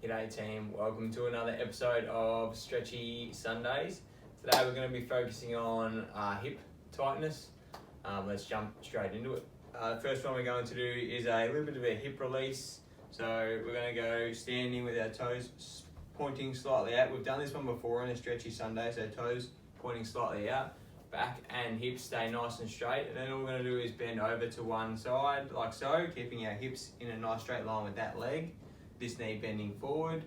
G'day team, welcome to another episode of Stretchy Sundays. Today we're going to be focusing on hip tightness. Let's jump straight into it. The first one we're going to do is a little bit of a hip release. So we're going to go standing with our toes pointing slightly out. We've done this one before in a Stretchy Sunday, so toes pointing slightly out. Back and hips stay nice and straight, and then all we're going to do is bend over to one side like so, keeping our hips in a nice straight line with that leg. This knee bending forward,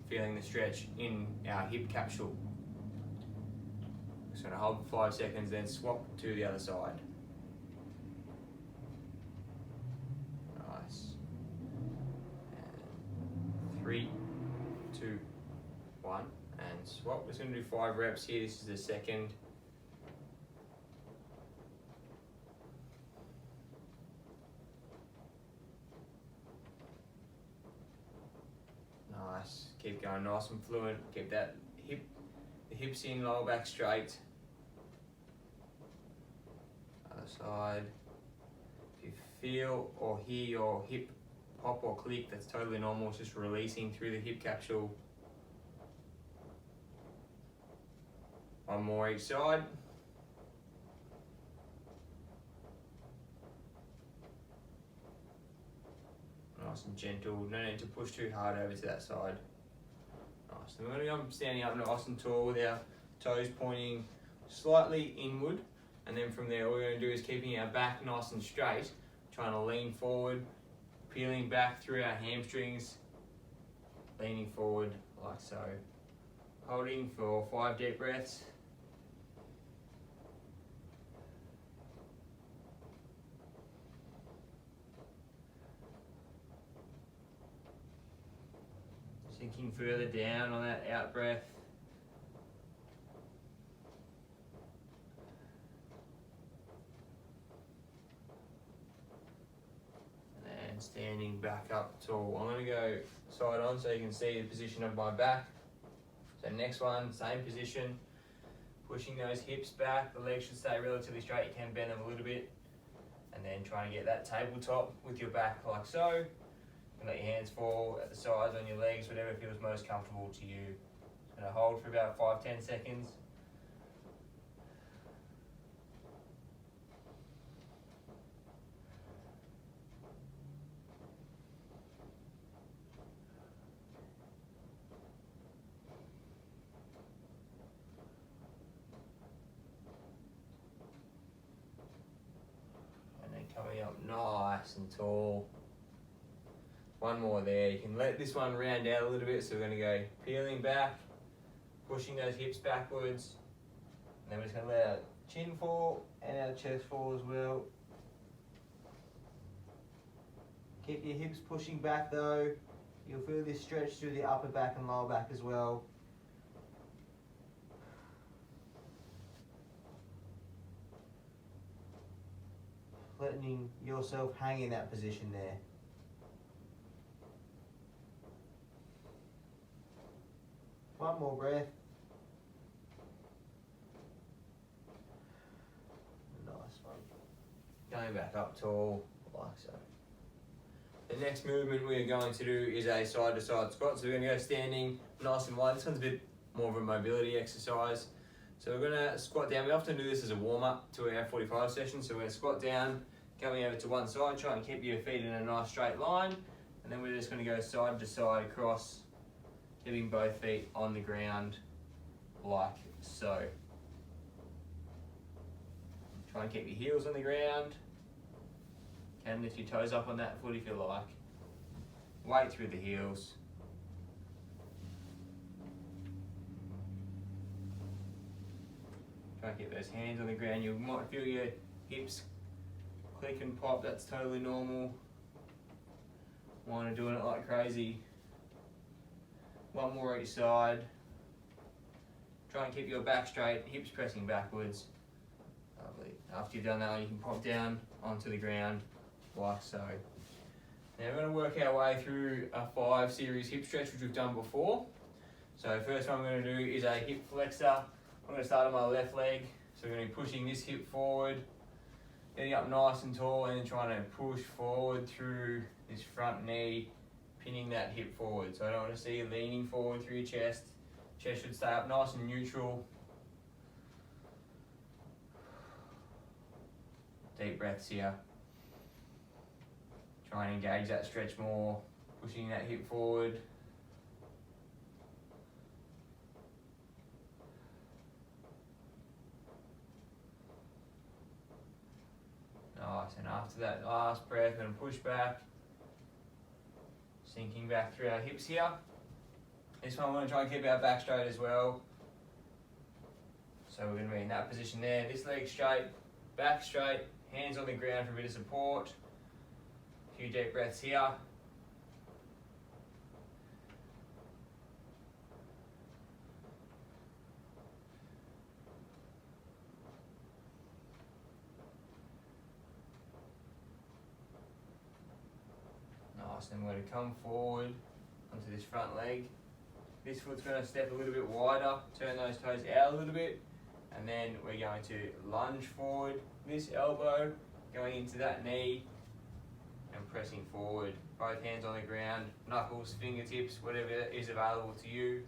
feeling the stretch in our hip capsule. Just going to hold for 5 seconds, then swap to the other side. Nice. And 3, 2, 1, and swap. We're just going to do 5 reps here. This is the second. Nice. Keep going nice and fluent. Keep the hips in, lower back straight. Other side. If you feel or hear your hip pop or click, that's totally normal. It's just releasing through the hip capsule. One more each side. Nice and gentle, no need to push too hard over to that side. Nice, then we're going to go standing up nice and tall with our toes pointing slightly inward, and then from there all we're going to do is keeping our back nice and straight, trying to lean forward, peeling back through our hamstrings, leaning forward like so. Holding for 5 deep breaths. Sinking further down on that out breath. And then standing back up tall. I'm going to go side on so you can see the position of my back. So next one, same position. Pushing those hips back. The legs should stay relatively straight. You can bend them a little bit. And then trying to get that tabletop with your back like so. And let your hands fall at the sides on your legs, whatever feels most comfortable to you. Just going to hold for about 5-10 seconds. And then coming up nice and tall. One more there. You can let this one round out a little bit. So we're going to go peeling back, pushing those hips backwards, and then we're just going to let our chin fall and our chest fall as well. Keep your hips pushing back though. You'll feel this stretch through the upper back and lower back as well. Letting yourself hang in that position there. One more breath. Nice one. Going back up tall, like so. The next movement we're going to do is a side-to-side squat. So we're going to go standing nice and wide. This one's a bit more of a mobility exercise. So we're going to squat down. We often do this as a warm-up to our 45 session. So we're going to squat down, coming over to one side, try and keep your feet in a nice straight line. And then we're just going to go side to side across, keeping both feet on the ground like so. Try and keep your heels on the ground. Can lift your toes up on that foot if you like. Weight through the heels. Try and keep those hands on the ground. You might feel your hips click and pop, that's totally normal. Mine are doing it like crazy. One more each side. Try and keep your back straight, hips pressing backwards. Lovely. After you've done that, you can pop down onto the ground like so. Now we're going to work our way through a 5 series hip stretch, which we've done before. So first one I'm going to do is a hip flexor. I'm going to start on my left leg. So we're going to be pushing this hip forward, getting up nice and tall, and then trying to push forward through this front knee pinning that hip forward. So I don't want to see you leaning forward through your chest. Chest should stay up nice and neutral. Deep breaths here. Try and engage that stretch more, pushing that hip forward. Nice, and after that last breath, I'm going to push back, sinking back through our hips here. This one, we're going to try and keep our back straight as well. So we're going to be in that position there. This leg straight, back straight, hands on the ground for a bit of support. A few deep breaths here. Nice, then we're going to come forward onto this front leg. This foot's going to step a little bit wider, turn those toes out a little bit, and then we're going to lunge forward, this elbow going into that knee and pressing forward. Both hands on the ground, knuckles, fingertips, whatever is available to you. You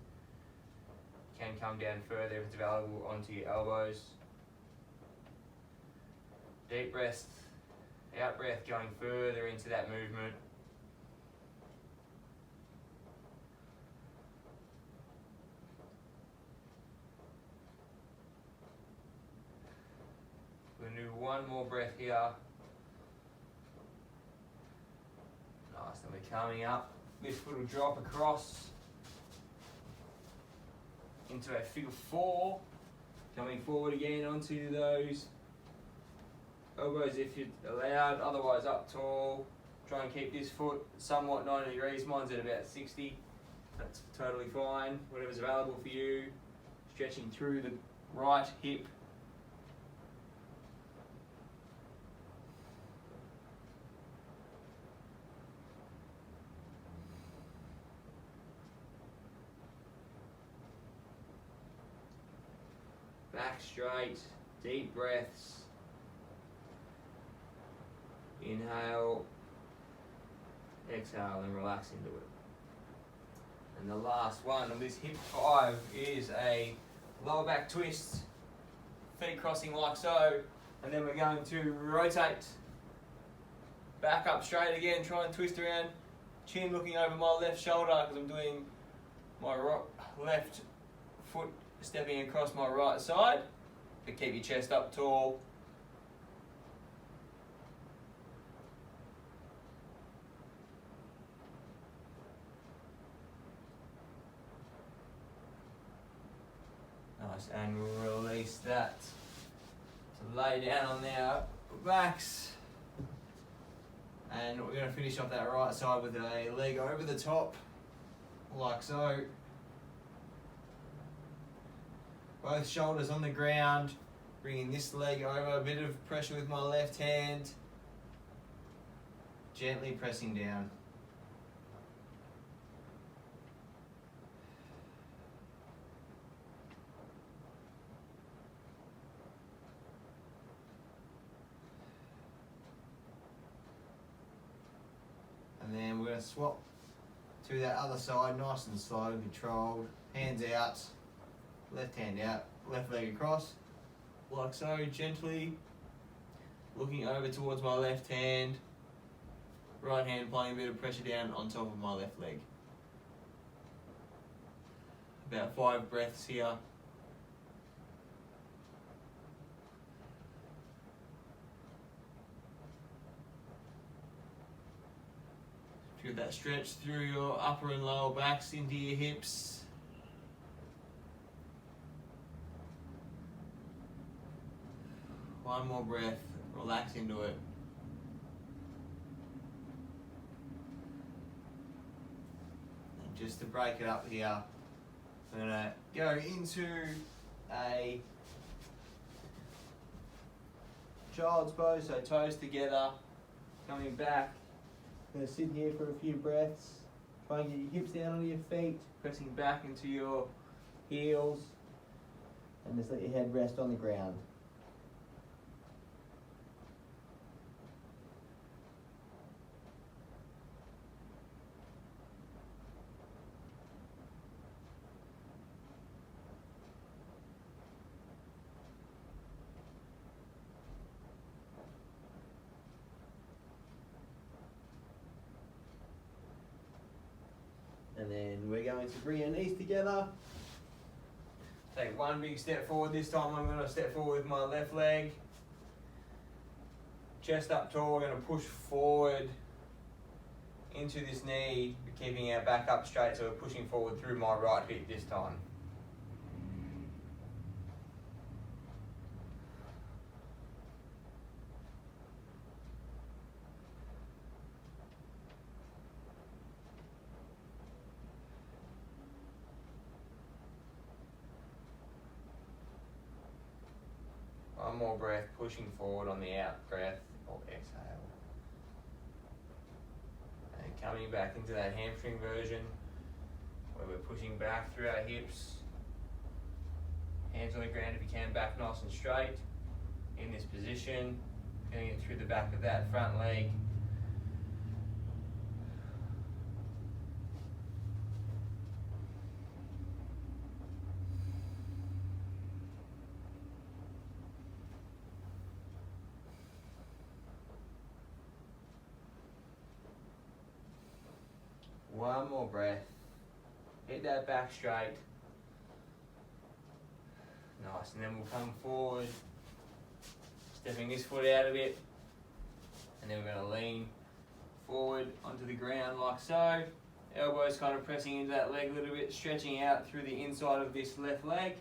can come down further if it's available onto your elbows. Deep breath, out breath going further into that movement. We're going to do one more breath here. Nice, then we're coming up. This foot will drop across into a figure 4. Coming forward again onto those elbows if you're allowed, otherwise up tall. Try and keep this foot somewhat 90 degrees. Mine's at about 60. That's totally fine. Whatever's available for you. Stretching through the right hip. Back straight, deep breaths. Inhale, exhale, and relax into it. And the last one of this hip 5 is a lower back twist, feet crossing like so, and then we're going to rotate back up straight again, try and twist around, chin looking over my left shoulder because I'm doing my left foot stepping across my right side, but keep your chest up tall. Nice, and we'll release that to lay down on our backs. And we're going to finish off that right side with a leg over the top, like so. Both shoulders on the ground, bringing this leg over, a bit of pressure with my left hand, gently pressing down. And then we're going to swap to that other side, nice and slow, controlled, hands out. Left hand out, left leg across, like so, gently looking over towards my left hand, right hand applying a bit of pressure down on top of my left leg. About 5 breaths here. Feel that stretch through your upper and lower backs into your hips. One more breath, relax into it. And just to break it up here, I'm going to go into a child's pose, so toes together, coming back. I'm going to sit here for a few breaths. Try and get your hips down on your feet, pressing back into your heels, and just let your head rest on the ground. And then we're going to bring our knees together. Take one big step forward. This time I'm going to step forward with my left leg. Chest up tall, we're going to push forward into this knee, keeping our back up straight, so we're pushing forward through my right hip this time. One more breath, pushing forward on the out breath or exhale. And coming back into that hamstring version where we're pushing back through our hips. Hands on the ground if you can, back nice and straight. In this position, getting it through the back of that front leg. One more breath. Hit that back straight. Nice, and then we'll come forward, stepping this foot out a bit, and then we're going to lean forward onto the ground like so. Elbows kind of pressing into that leg a little bit, stretching out through the inside of this left leg.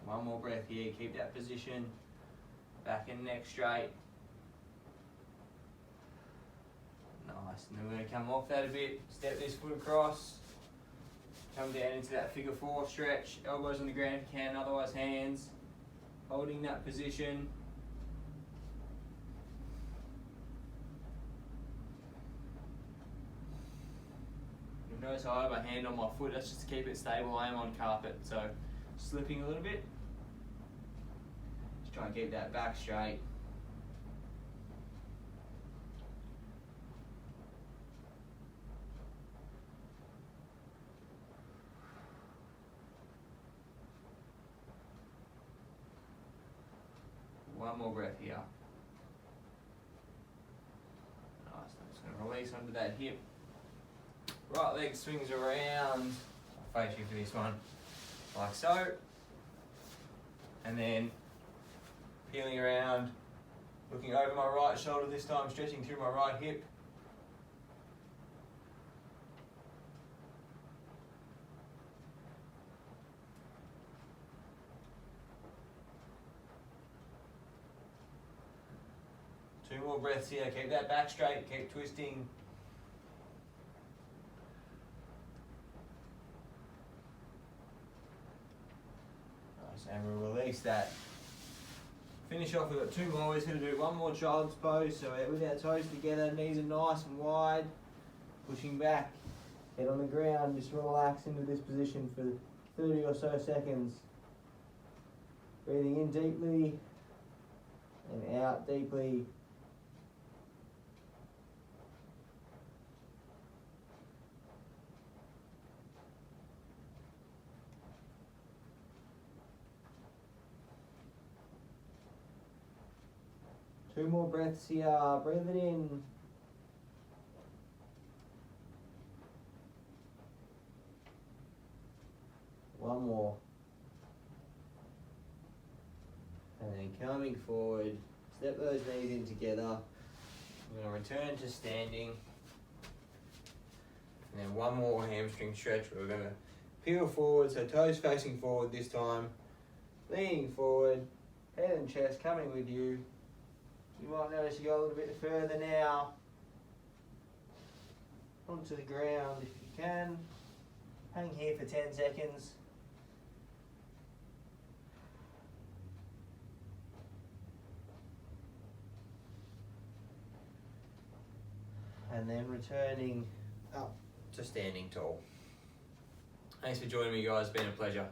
One more breath here, keep that position, back and neck straight. Nice, and then we're going to come off that a bit, step this foot across, come down into that figure 4 stretch, elbows on the ground if you can, otherwise hands, holding that position. You'll notice I have my hand on my foot, that's just to keep it stable. I am on carpet, so slipping a little bit. Just try and keep that back straight. One more breath here. Nice, I'm just going to release onto that hip. Right leg swings around. I'll face you for this one, like so. And then peeling around, looking over my right shoulder this time, stretching through my right hip. Two more breaths here, keep that back straight, keep twisting. Nice, and we'll release that. Finish off, we've got two more. We're just going to do one more child's pose. So we're with our toes together, knees are nice and wide, pushing back, head on the ground, just relax into this position for 30 or so seconds. Breathing in deeply and out deeply. Two more breaths here, breathe it in. One more. And then coming forward, step those knees in together. I'm going to return to standing. And then one more hamstring stretch. We're going to peel forward, so toes facing forward this time. Leaning forward, head and chest coming with you. You might notice you go a little bit further now onto the ground if you can. Hang here for 10 seconds. And then returning up to standing tall. Thanks for joining me, guys. It's been a pleasure.